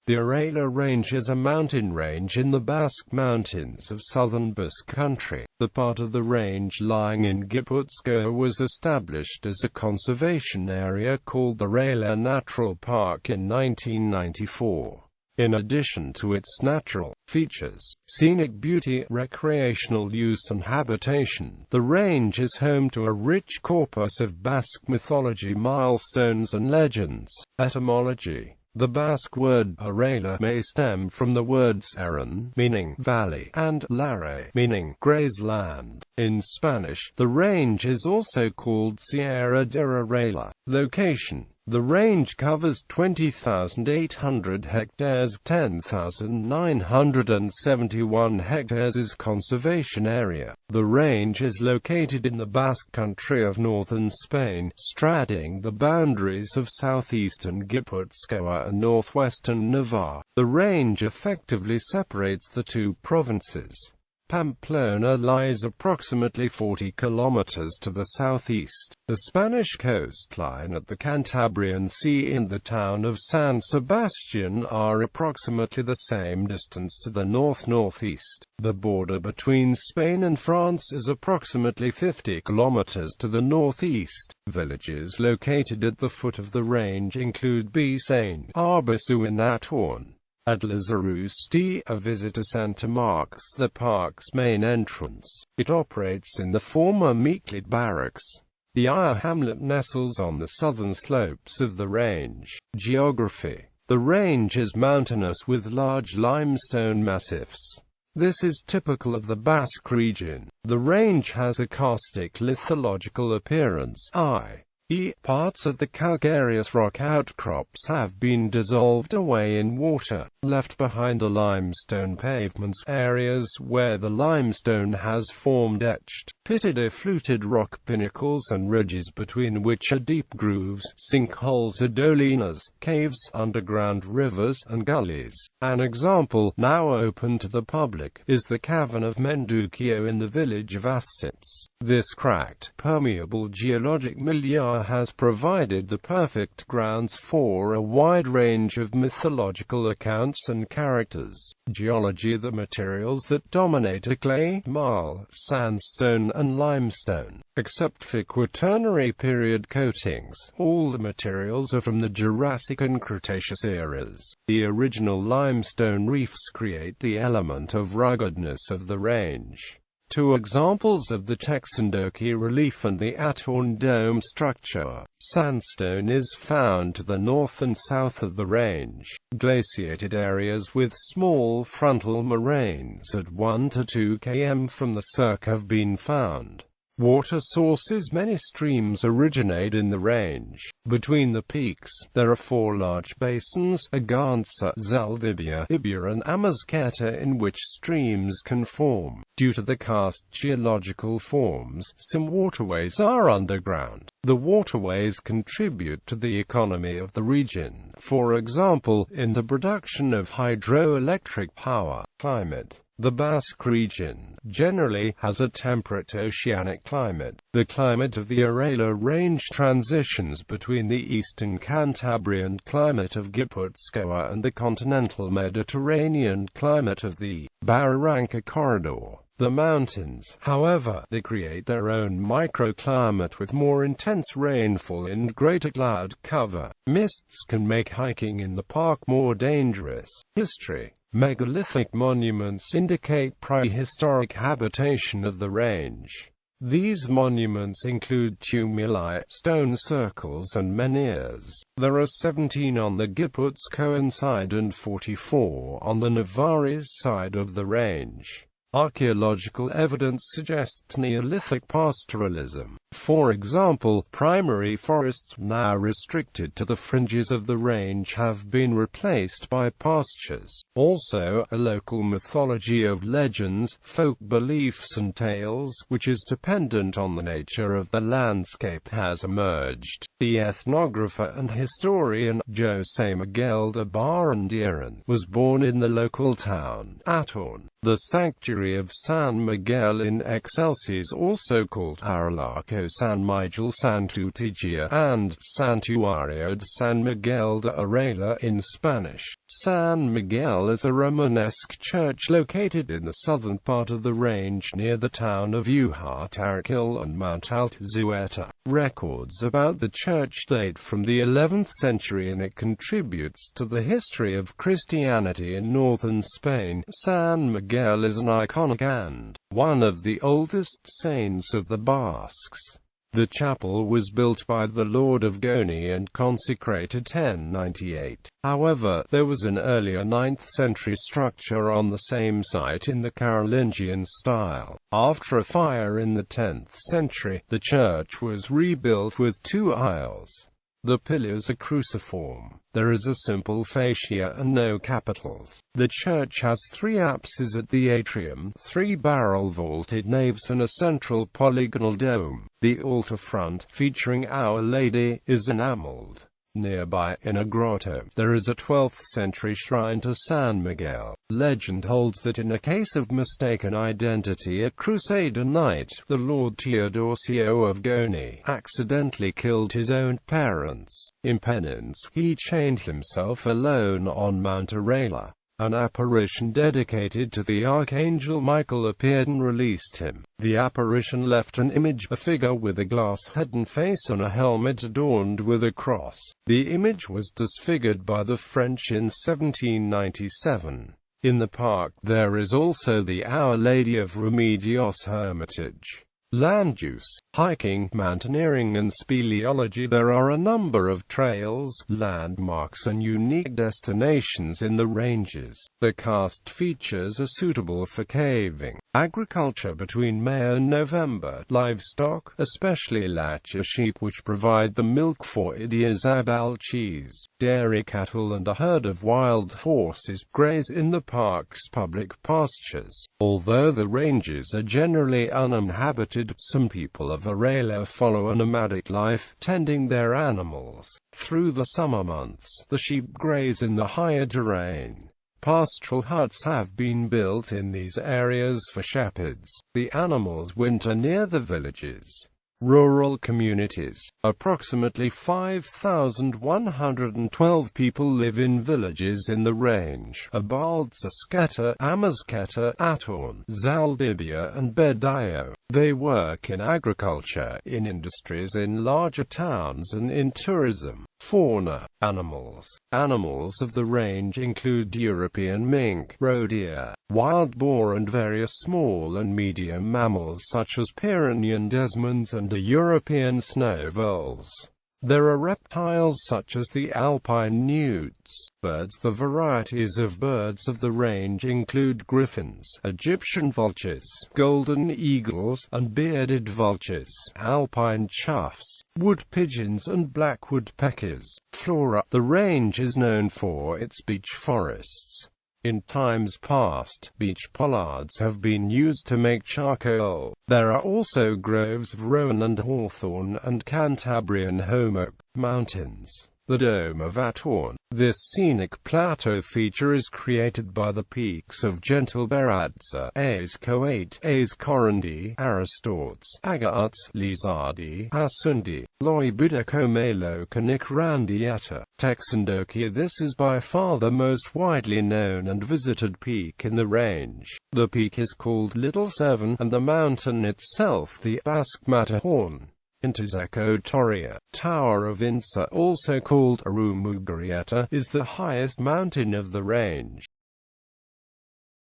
The Aralar Range is a mountain range in the Basque Mountains of southern Basque country. The part of the range lying in Gipuzkoa was established as a conservation area called the Aralar Natural Park in 1994. In addition to its natural features, scenic beauty, recreational use and habitation, the range is home to a rich corpus of Basque mythology, milestones and legends. Etymology. The Basque word Aralar may stem from the words Aran, meaning valley, and Lare, meaning graze land. In Spanish, the range is also called Sierra de Aralar. Location. The range covers 20,800 hectares. 10,971 hectares is conservation area. The range is located in the Basque country of northern Spain, straddling the boundaries of southeastern Gipuzkoa and northwestern Navarre. The range effectively separates the two provinces. Pamplona lies approximately 40 kilometers to the southeast. The Spanish coastline at the Cantabrian Sea and the town of San Sebastian are approximately the same distance to the north-northeast. The border between Spain and France is approximately 50 kilometers to the northeast. Villages located at the foot of the range include Bisain, Arbisu and Atorn. At Lazarusti, a visitor center marks the park's main entrance. It operates in the former Meeklead barracks. The Aya hamlet nestles on the southern slopes of the range. Geography. The range is mountainous with large limestone massifs. This is typical of the Basque region. The range has a karstic lithological appearance, i.e., parts of the calcareous rock outcrops have been dissolved away in water, left behind the limestone pavements, areas where the limestone has formed etched, pitted or fluted rock pinnacles and ridges between which are deep grooves, sinkholes or dolinas, caves, underground rivers, and gullies. An example, now open to the public, is the cavern of Menduccio in the village of Astitz. This cracked, permeable geologic milieu has provided the perfect grounds for a wide range of mythological accounts and characters. Geology. The materials that dominate are clay, marl, sandstone and limestone. Except for Quaternary period coatings, all the materials are from the Jurassic and Cretaceous eras. The original limestone reefs create the element of ruggedness of the range. Two examples of the Texandoki relief and the Atorn dome structure. Sandstone is found to the north and south of the range. Glaciated areas with small frontal moraines at 1 to 2 km from the cirque have been found. Water sources. Many streams originate in the range. Between the peaks, there are four large basins, Agansa, Zaldibia, Ibia and Amazketa, in which streams can form. Due to the karst geological forms, some waterways are underground. The waterways contribute to the economy of the region, for example, in the production of hydroelectric power. Climate. The Basque region, generally, has a temperate oceanic climate. The climate of the Aralar Range transitions between the eastern Cantabrian climate of Gipuzkoa and the continental Mediterranean climate of the Barranca corridor. The mountains, however, they create their own microclimate with more intense rainfall and greater cloud cover. Mists can make hiking in the park more dangerous. History. Megalithic monuments indicate prehistoric habitation of the range. These monuments include tumuli, stone circles and menhirs. There are 17 on the Gipuzkoan side and 44 on the Navarrese side of the range. Archaeological evidence suggests Neolithic pastoralism. For example, primary forests, now restricted to the fringes of the range, have been replaced by pastures. Also, a local mythology of legends, folk beliefs and tales, which is dependent on the nature of the landscape, has emerged. The ethnographer and historian, José Miguel de Barrandieren, was born in the local town, Atorn. The sanctuary of San Miguel in Excelsis, also called Aralarco San Miguel Santutigia and Santuario de San Miguel de Aralar in Spanish, San Miguel is a Romanesque church located in the southern part of the range near the town of Uhartarquil on Mount Altazueta. Records about the church date from the 11th century and it contributes to the history of Christianity in northern Spain. San Miguel is an iconic and one of the oldest saints of the Basques. The chapel was built by the Lord of Goni and consecrated 1098. However, there was an earlier 9th century structure on the same site in the Carolingian style. After a fire in the 10th century, the church was rebuilt with 2 aisles. The pillars are cruciform. There is a simple fascia and no capitals. The church has 3 apses at the atrium, 3 barrel-vaulted naves and a central polygonal dome. The altar front, featuring Our Lady, is enameled. Nearby, in a grotto, there is a 12th century shrine to San Miguel. Legend holds that in a case of mistaken identity a Crusader knight, the Lord Teodosio of Goni, accidentally killed his own parents. In penance, he chained himself alone on Mount Aralar. An apparition dedicated to the Archangel Michael appeared and released him. The apparition left an image, a figure with a glass head and face on a helmet adorned with a cross. The image was disfigured by the French in 1797. In the park there is also the Our Lady of Remedios Hermitage. Land use, hiking, mountaineering and speleology. There are a number of trails, landmarks and unique destinations in the ranges. The karst features are suitable for caving. Agriculture between May and November. Livestock, especially lacha sheep which provide the milk for Idiazabal cheese. Dairy cattle and a herd of wild horses graze in the park's public pastures. Although the ranges are generally uninhabited, some people of Aralar follow a nomadic life, tending their animals. Through the summer months, the sheep graze in the higher terrain. Pastoral huts have been built in these areas for shepherds. The animals winter near the villages. Rural communities. Approximately 5,112 people live in villages in the range: Abald, Sasketa, Amazketa, Atorn, Zaldibia and Bedayo. They work in agriculture, in industries in larger towns and in tourism. Fauna. Animals. Animals of the range include European mink, roe deer, wild boar and various small and medium mammals such as Pyrenean desmans and the European snow voles. There are reptiles such as the alpine newts. Birds. The varieties of birds of the range include griffins, Egyptian vultures, golden eagles, and bearded vultures, alpine choughs, wood pigeons and black woodpeckers. Flora. The range is known for its beech forests. In times past, beech pollards have been used to make charcoal. There are also groves of rowan and hawthorn and Cantabrian homoak. Mountains. The Dome of Atorn. This scenic plateau feature is created by the peaks of Gentle Beradza, Aes Coate, Aes Corundi, Aristotes, Agats, Lizardi, Asundi, Loibudacomelo Canicrandiata, Texandokia. This is by far the most widely known and visited peak in the range. The peak is called Little Seven, and the mountain itself the Basque Matterhorn. Intezeko Toria, Tower of Insa, also called Arumugarieta, is the highest mountain of the range.